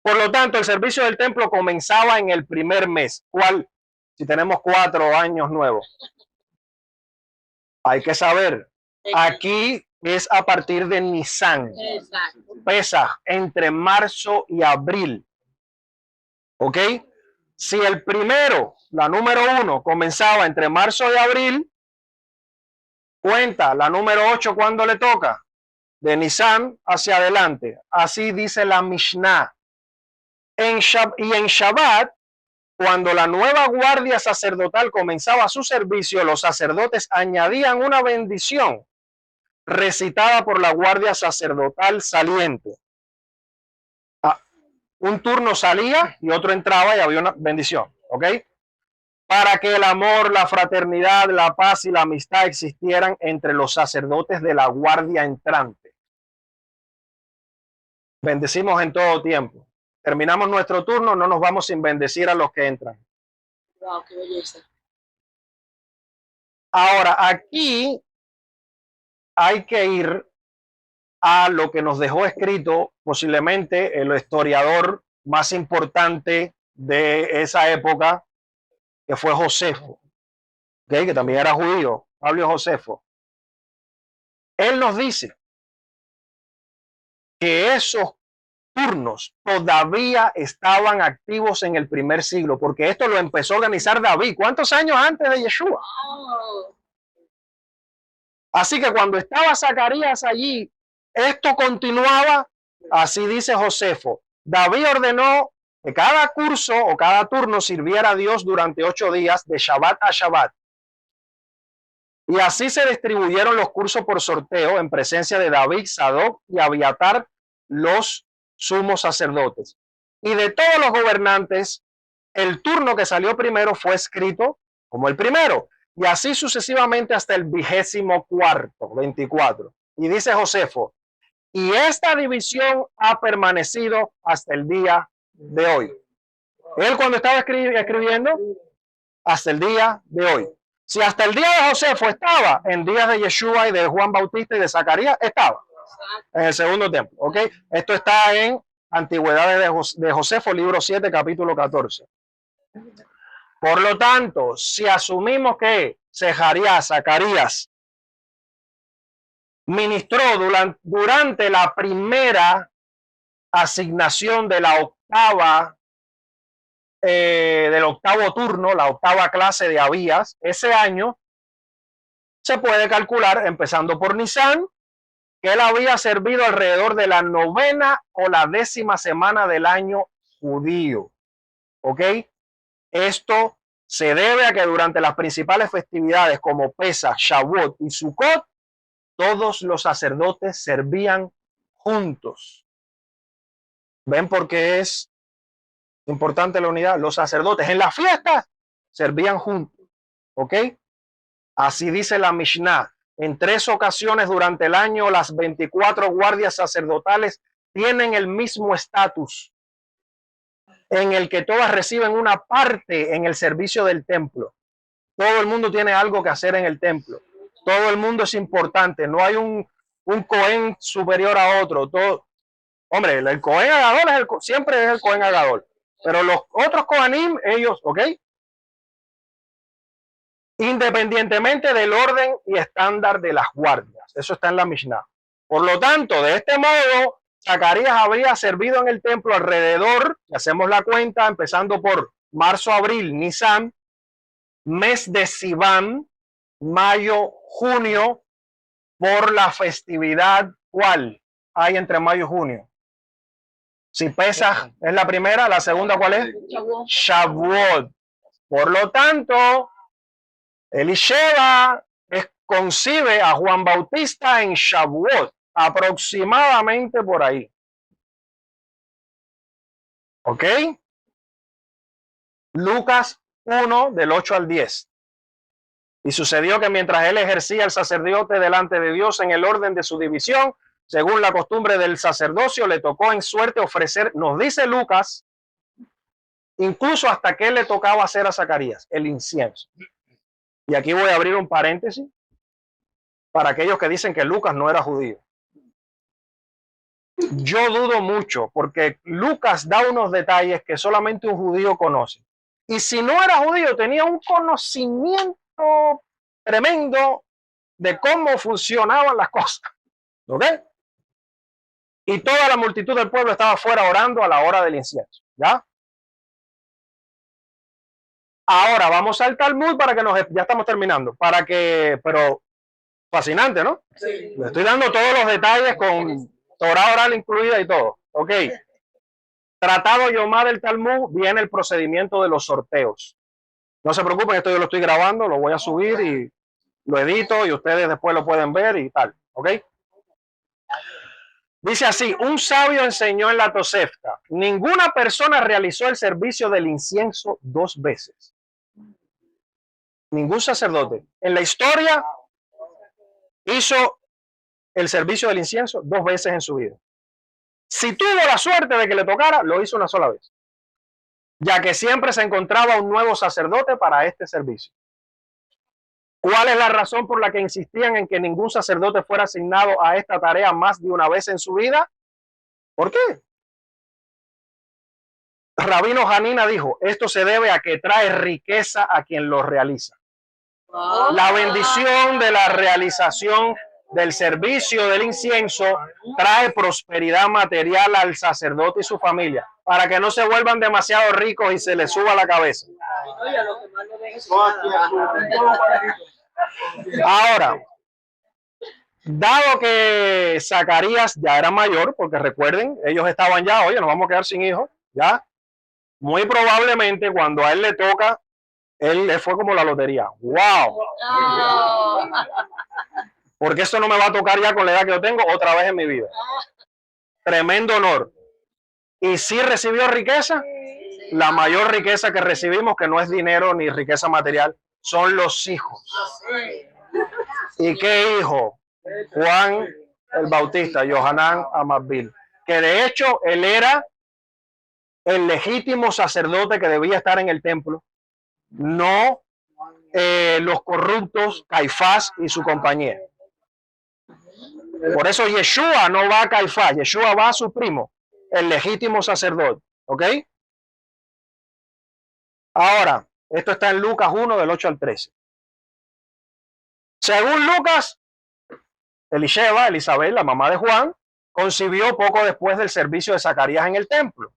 Por lo tanto, el servicio del templo comenzaba en el primer mes. ¿Cuál? Si tenemos 4 años nuevos. Hay que saber. Aquí es a partir de Nisan. Pesaj, entre marzo y abril. ¿Ok? Si el primero, la número 1, comenzaba entre marzo y abril, cuenta la número 8 cuando le toca. De Nisan hacia adelante. Así dice la Mishnah. En Shabbat, cuando la nueva guardia sacerdotal comenzaba su servicio, los sacerdotes añadían una bendición recitada por la guardia sacerdotal saliente. Un turno salía y otro entraba y había una bendición. ¿Ok? para que el amor, la fraternidad, la paz y la amistad existieran entre los sacerdotes de la guardia entrante. Bendecimos en todo tiempo. Terminamos nuestro turno, no nos vamos sin bendecir a los que entran. Wow, qué belleza. Ahora, aquí hay que ir a lo que nos dejó escrito posiblemente el historiador más importante de esa época, que fue Josefo, ¿okay? Que también era judío, Pablo Josefo. Él nos dice que esos turnos todavía estaban activos en el primer siglo, porque esto lo empezó a organizar David. ¿Cuántos años antes de Yeshua? Oh. Así que cuando estaba Zacarías allí, esto continuaba. Así dice Josefo. David ordenó que cada curso o cada turno sirviera a Dios durante 8 días, de Shabbat a Shabbat. Y así se distribuyeron los cursos por sorteo en presencia de David, Sadoc y Abiatar, los sumos sacerdotes. Y de todos los gobernantes, el turno que salió primero fue escrito como el primero. Y así sucesivamente hasta el 24º, 24. Y dice Josefo, y esta división ha permanecido hasta el día de hoy. Él cuando estaba escribiendo, hasta el día de hoy. Si hasta el día de Josefo estaba, en días de Yeshua y de Juan Bautista y de Zacarías, estaba en el segundo templo. ¿Ok? Esto está en Antigüedades de Josefo, libro 7, capítulo 14. Por lo tanto, si asumimos que Zacarías ministró durante la primera asignación de la octava, del octavo turno, la octava clase de Abías, ese año, se puede calcular, empezando por Nisan, que él había servido alrededor de la 9ª o la 10ª semana del año judío. ¿Ok? Esto se debe a que durante las principales festividades como Pesach, Shavuot y Sukkot, todos los sacerdotes servían juntos. ¿Ven por qué es importante la unidad? Los sacerdotes en las fiestas servían juntos. ¿Ok? Así dice la Mishnah. En 3 ocasiones durante el año, las 24 guardias sacerdotales tienen el mismo estatus, en el que todas reciben una parte en el servicio del templo. Todo el mundo tiene algo que hacer en el templo. Todo el mundo es importante. No hay un Cohen superior a otro. Todo, hombre, el Cohen Agadol siempre es el Cohen Agadol. Pero los otros Kohanim, ellos, ¿ok? Independientemente del orden y estándar de las guardias. Eso está en la Mishnah. Por lo tanto, de este modo, Zacarías habría servido en el templo alrededor, si hacemos la cuenta, empezando por marzo, abril, Nisan, mes de Sivan, mayo, junio, por la festividad, ¿cuál hay entre mayo y junio? Si Pesaj es la primera, la segunda, ¿cuál es? Shavuot. Por lo tanto, Elisheva concibe a Juan Bautista en Shavuot, aproximadamente por ahí. ¿Ok? Lucas 1, del 8 al 10. Y sucedió que mientras él ejercía el sacerdote delante de Dios en el orden de su división, según la costumbre del sacerdocio, le tocó en suerte ofrecer, nos dice Lucas, incluso hasta que le tocaba hacer a Zacarías, el incienso. Y aquí voy a abrir un paréntesis para aquellos que dicen que Lucas no era judío. Yo dudo mucho, porque Lucas da unos detalles que solamente un judío conoce. Y si no era judío, tenía un conocimiento tremendo de cómo funcionaban las cosas. ¿Ok? Y toda la multitud del pueblo estaba afuera orando a la hora del incienso. ¿Ya? Ahora vamos al Talmud para que ya estamos terminando, pero fascinante, ¿no? Sí. Le estoy dando todos los detalles con Torah oral incluida y todo. Ok. Tratado Yomá del Talmud, viene el procedimiento de los sorteos. No se preocupen, esto yo lo estoy grabando, lo voy a subir y lo edito y ustedes después lo pueden ver y tal. Ok. Dice así, un sabio enseñó en la Tosefta, ninguna persona realizó el servicio del incienso 2 veces. Ningún sacerdote en la historia hizo el servicio del incienso 2 veces en su vida. Si tuvo la suerte de que le tocara, lo hizo una sola vez, ya que siempre se encontraba un nuevo sacerdote para este servicio. ¿Cuál es la razón por la que insistían en que ningún sacerdote fuera asignado a esta tarea más de una vez en su vida? ¿Por qué? Rabino Hanina dijo, esto se debe a que trae riqueza a quien lo realiza. La bendición de la realización del servicio del incienso trae prosperidad material al sacerdote y su familia, para que no se vuelvan demasiado ricos y se les suba la cabeza. Ahora, dado que Zacarías ya era mayor, porque recuerden, ellos estaban ya, oye, nos vamos a quedar sin hijos, ya, muy probablemente cuando a él le toca, él le fue como la lotería. ¡Wow! Porque esto no me va a tocar ya con la edad que yo tengo otra vez en mi vida. Tremendo honor. Y sí recibió riqueza, la mayor riqueza que recibimos, que no es dinero ni riqueza material, son los hijos. ¿Y qué hijo? Juan el Bautista, Yohanan Amabil, que de hecho él era el legítimo sacerdote que debía estar en el templo, no los corruptos Caifás y su compañía. Por eso Yeshua no va a Caifás, Yeshua va a su primo, el legítimo sacerdote. ¿Ok? Ahora, esto está en Lucas 1, del 8 al 13. Según Lucas, Elisheba, Elizabeth, la mamá de Juan, concibió poco después del servicio de Zacarías en el templo.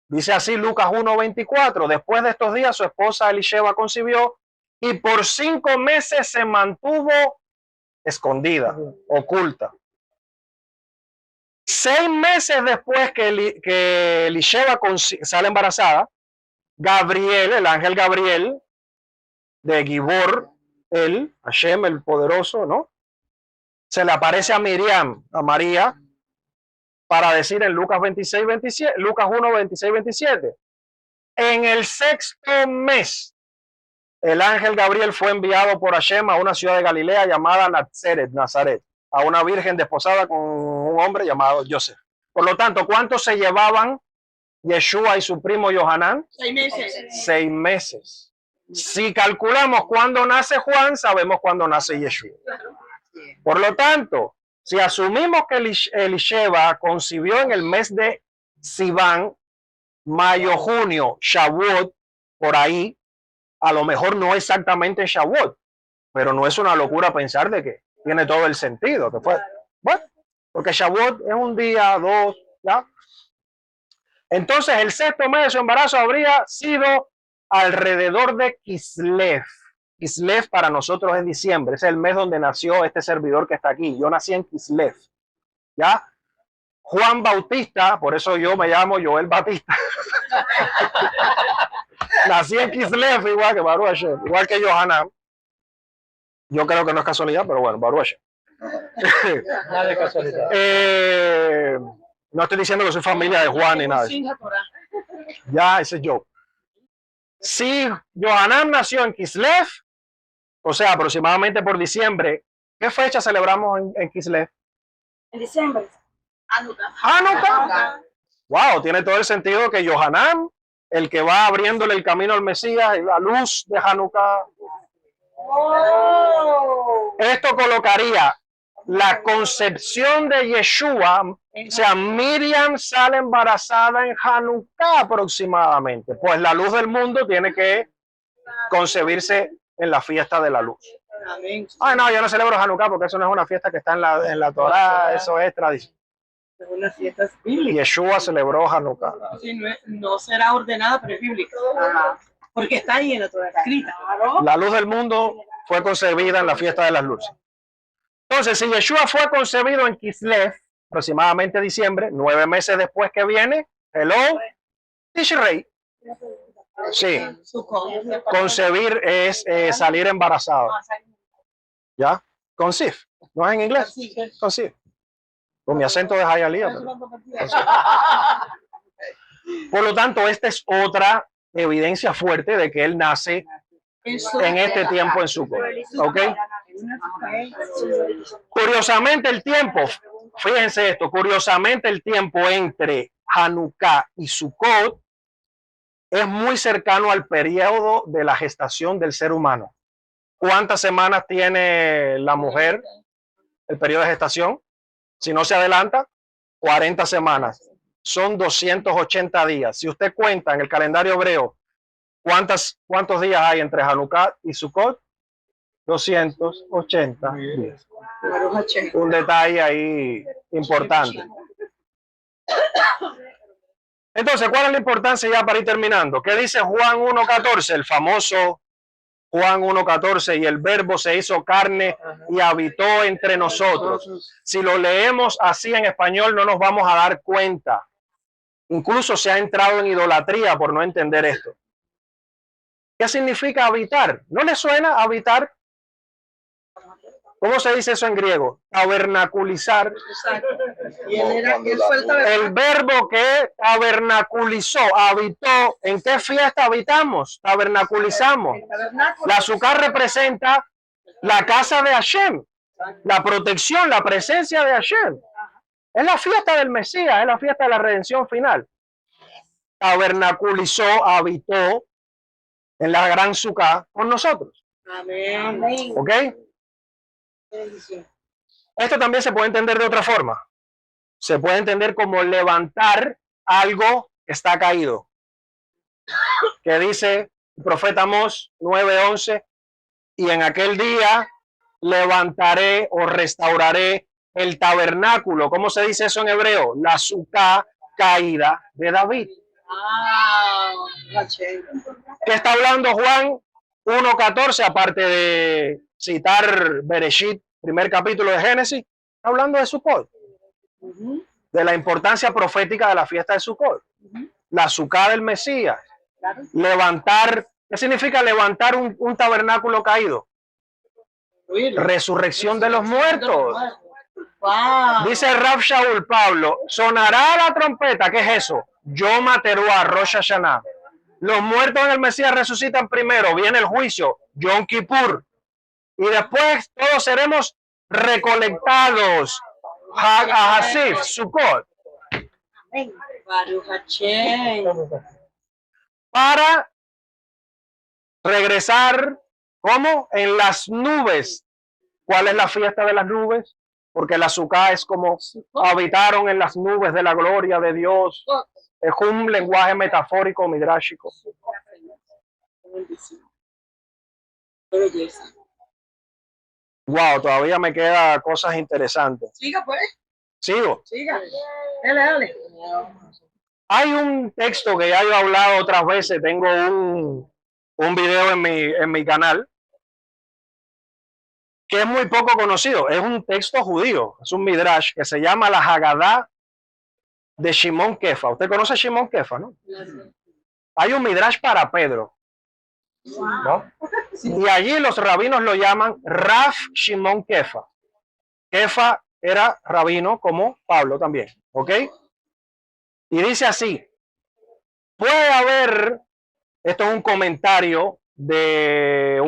Dice así Lucas 1:24. Después de estos días, su esposa Elisheba concibió y por 5 meses se mantuvo escondida, oculta. 6 meses después que Elisheba sale embarazada, Gabriel, el ángel Gabriel de Gibor, Hashem, el poderoso, ¿no? Se le aparece a Miriam, a María, para decir en Lucas 26:27, Lucas 1:26-27. En el 6º mes, el ángel Gabriel fue enviado por Hashem a una ciudad de Galilea llamada Nazaret, a una virgen desposada con un hombre llamado Joseph. Por lo tanto, ¿cuánto se llevaban Yeshua y su primo Yohanan? 6 meses. 6 meses. Si calculamos cuándo nace Juan, sabemos cuándo nace Yeshua. Por lo tanto, si asumimos que Elisheba concibió en el mes de Sivan, mayo, junio, Shavuot, por ahí, a lo mejor no exactamente Shavuot, pero no es una locura pensar de que tiene todo el sentido. Que fue, bueno, porque Shavuot es un día, 2, ¿ya? Entonces, el 6º mes de su embarazo habría sido alrededor de Kislev. Kislev para nosotros es diciembre, es el mes donde nació este servidor que está aquí. Yo nací en Kislev, ¿ya? Juan Bautista, por eso yo me llamo Joel Batista. Nací en Kislev igual que Baruch Hashem, igual que Yohanan. Yo creo que no es casualidad, pero bueno, Baruch Hashem. Nada de casualidad. No estoy diciendo que soy familia de Juan ni nada. Ya, ese es yo. Si Yohanan nació en Kislev, o sea, aproximadamente por diciembre, ¿qué fecha celebramos en Kislev? En diciembre. Hanukkah. Wow, tiene todo el sentido que Yohanan, el que va abriéndole el camino al Mesías, la luz de Hanukkah. Oh. Esto colocaría la concepción de Yeshua, o sea, Miriam sale embarazada en Hanukkah aproximadamente, pues la luz del mundo tiene que concebirse en la fiesta de la luz. Ay, no, yo no celebro Hanukkah porque eso no es una fiesta que está en la Torá, eso es tradición. Es una fiesta bíblica. Yeshua celebró Hanukkah. Sí, no será ordenada, pero es bíblica. Ajá. Porque está ahí en la Torá escrita. La luz del mundo fue concebida en la fiesta de las luces. Entonces, si Yeshua fue concebido en Kislev, aproximadamente diciembre, 9 meses después que viene, Tishrei. Sí, concebir es salir embarazado. ¿Ya? Conceive. ¿No es en inglés? Conceive. Con mi acento de Hialeah. Por lo tanto, esta es otra evidencia fuerte de que él nace en este tiempo en Sukkot. ¿Ok? Curiosamente el tiempo, fíjense esto, curiosamente el tiempo entre Hanukkah y Sukkot es muy cercano al periodo de la gestación del ser humano. ¿Cuántas semanas tiene la mujer el periodo de gestación? Si no se adelanta, 40 semanas. Son 280 días. Si usted cuenta en el calendario hebreo, ¿cuántos días hay entre Hanukkah y Sukkot? 280 días. Un detalle ahí importante. Entonces, ¿cuál es la importancia ya para ir terminando? ¿Qué dice Juan 1.14? El famoso Juan 1.14, y el verbo se hizo carne y habitó entre nosotros. Si lo leemos así en español no nos vamos a dar cuenta. Incluso se ha entrado en idolatría por no entender esto. ¿Qué significa habitar? ¿No le suena habitar? ¿Cómo se dice eso en griego? Tabernaculizar. El verbo que tabernaculizó, habitó. ¿En qué fiesta habitamos? Tabernaculizamos. La Sukkah representa la casa de Hashem, la protección, la presencia de Hashem. Es la fiesta del Mesías, es la fiesta de la redención final. Tabernaculizó, habitó en la gran Sukkah con nosotros. Amén. ¿Ok? Esto también se puede entender de otra forma. Se puede entender como levantar algo que está caído. Que dice el profeta Amós 9:11, y en aquel día levantaré o restauraré el tabernáculo. ¿Cómo se dice eso en hebreo? La Sukkah caída de David. ¿Qué está hablando Juan 1.14? Aparte de citar Bereshit, primer capítulo de Génesis, está hablando de Sukkot, de la importancia profética de la fiesta de Sukkot, la Sukkah del Mesías, levantar. ¿Qué significa levantar un tabernáculo caído? Resurrección de los muertos. Dice Rav Shaul Pablo, sonará la trompeta. ¿Qué es eso? Yom Teruah, Rosh Hashanah. Los muertos en el Mesías resucitan primero, viene el juicio, Yom Kippur, y después todos seremos recolectados. Hag HaSif, Sukkot, para regresar, ¿cómo? En las nubes. ¿Cuál es la fiesta de las nubes? Porque la Sukkah es como habitaron en las nubes de la gloria de Dios. Es un lenguaje metafórico, midrashico. Wow, todavía me quedan cosas interesantes. Siga, pues. Sigo. Siga. Dale. Hay un texto que ya yo he hablado otras veces. Tengo un video en mi canal que es muy poco conocido. Es un texto judío, es un midrash que se llama la Haggadah de Shimon Kefa. ¿Usted conoce a Shimon Kefa, no? Hay un midrash para Pedro, ¿no? Y allí los rabinos lo llaman Rav Shimon Kefa. Kefa era rabino como Pablo también, ¿ok? Y dice así: puede haber, esto es un comentario de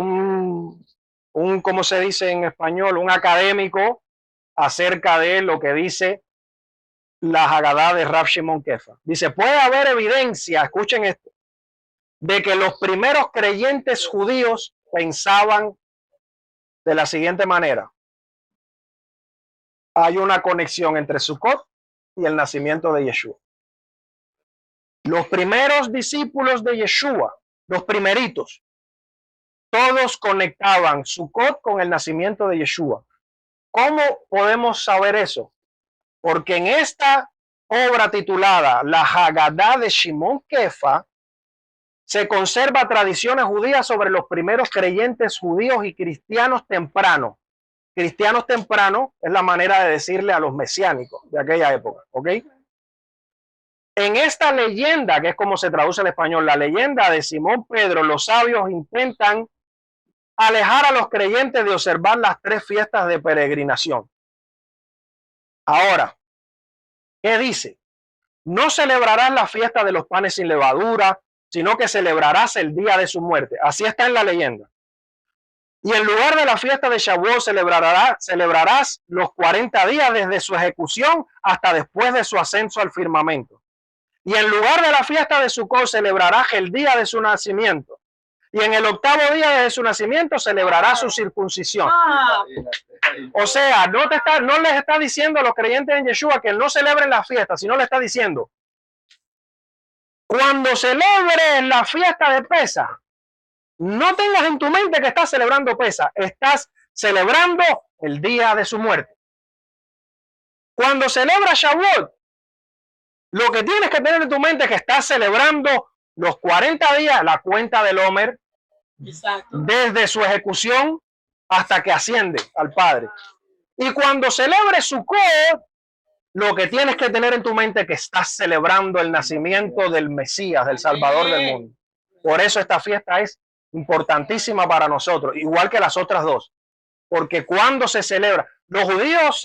¿cómo se dice en español? Un académico acerca de lo que dice la Haggadah de Rav Shimon Kefa. Dice, puede haber evidencia, escuchen esto, de que los primeros creyentes judíos pensaban de la siguiente manera: hay una conexión entre Sukkot y el nacimiento de Yeshua. Los primeros discípulos de Yeshua, los primeritos, todos conectaban Sukkot con el nacimiento de Yeshua. ¿Cómo podemos saber eso? Porque en esta obra titulada La Haggadah de Shimon Kefa se conserva tradiciones judías sobre los primeros creyentes judíos y cristianos tempranos. Cristianos tempranos es la manera de decirle a los mesiánicos de aquella época, ¿ok? En esta leyenda, que es como se traduce en español, la leyenda de Simón Pedro, los sabios intentan alejar a los creyentes de observar las 3 fiestas de peregrinación. Ahora, ¿qué dice? No celebrarán la fiesta de los panes sin levadura, sino que celebrarás el día de su muerte. Así está en la leyenda. Y en lugar de la fiesta de Shavuot celebrarás los 40 días desde su ejecución hasta después de su ascenso al firmamento. Y en lugar de la fiesta de Sukkot celebrarás el día de su nacimiento. Y en el 8º día de su nacimiento celebrará su circuncisión. O sea, no les está diciendo a los creyentes en Yeshua que no celebren la fiesta, sino le está diciendo, cuando celebres la fiesta de Pesaj, no tengas en tu mente que estás celebrando Pesaj, estás celebrando el día de su muerte. Cuando celebras Shavuot, lo que tienes que tener en tu mente es que estás celebrando los 40 días, la cuenta del Homer, desde su ejecución hasta que asciende al Padre. Y cuando celebres Sukkot, lo que tienes que tener en tu mente es que estás celebrando el nacimiento del Mesías, del Salvador del mundo. Por eso esta fiesta es importantísima para nosotros, igual que las otras dos. Porque cuando se celebra, los judíos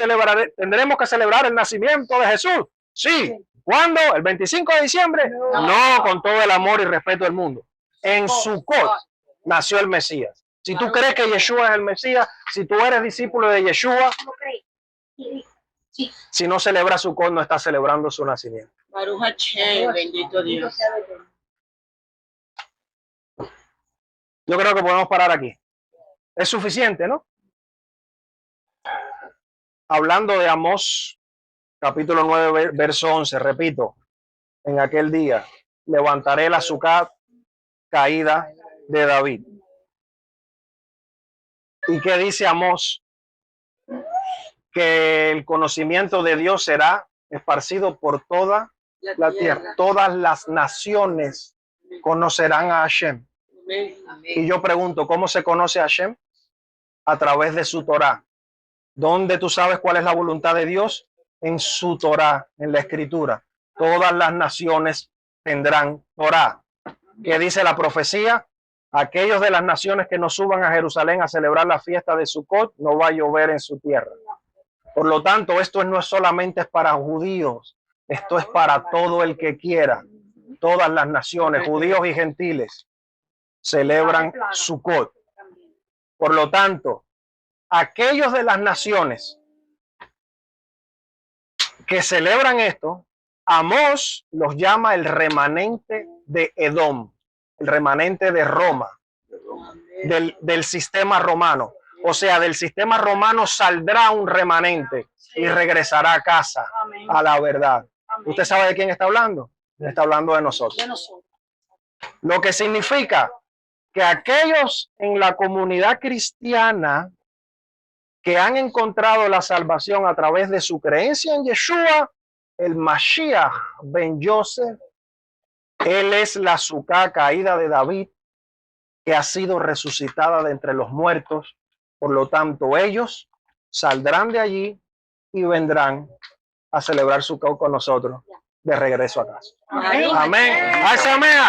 tendremos que celebrar el nacimiento de Jesús. Sí. ¿Cuándo? ¿El 25 de diciembre? No, con todo el amor y respeto del mundo. En Sukkot nació el Mesías. Si tú crees que Yeshua es el Mesías, si tú eres discípulo de Yeshua, si no celebras Sukkot, no estás celebrando su nacimiento. Baruch Hashem, bendito Dios. Yo creo que podemos parar aquí. Es suficiente, ¿no? Hablando de Amós, capítulo 9, verso 11, repito, en aquel día levantaré la azúcar caída de David. ¿Y qué dice Amós? Que el conocimiento de Dios será esparcido por toda la tierra. Todas las naciones conocerán a Hashem. Y yo pregunto, ¿cómo se conoce a Hashem? A través de su Torah. ¿Dónde tú sabes cuál es la voluntad de Dios? En su Torah, en la Escritura. Todas las naciones tendrán Torah. ¿Qué dice la profecía? Aquellos de las naciones que no suban a Jerusalén a celebrar la fiesta de Sukkot, no va a llover en su tierra. Por lo tanto, esto no es solamente para judíos, esto es para todo el que quiera. Todas las naciones, judíos y gentiles, celebran Sukkot. Por lo tanto, aquellos de las naciones que celebran esto, Amós los llama el remanente de Edom, el remanente de Roma, del sistema romano. O sea, del sistema romano saldrá un remanente y regresará a casa, a la verdad. ¿Usted sabe de quién está hablando? Está hablando de nosotros. Lo que significa que aquellos en la comunidad cristiana que han encontrado la salvación a través de su creencia en Yeshua, el Mashiach ben Yosef, él es la azúcar caída de David, que ha sido resucitada de entre los muertos. Por lo tanto, ellos saldrán de allí y vendrán a celebrar Sukkot con nosotros de regreso a casa. Amén. Amén.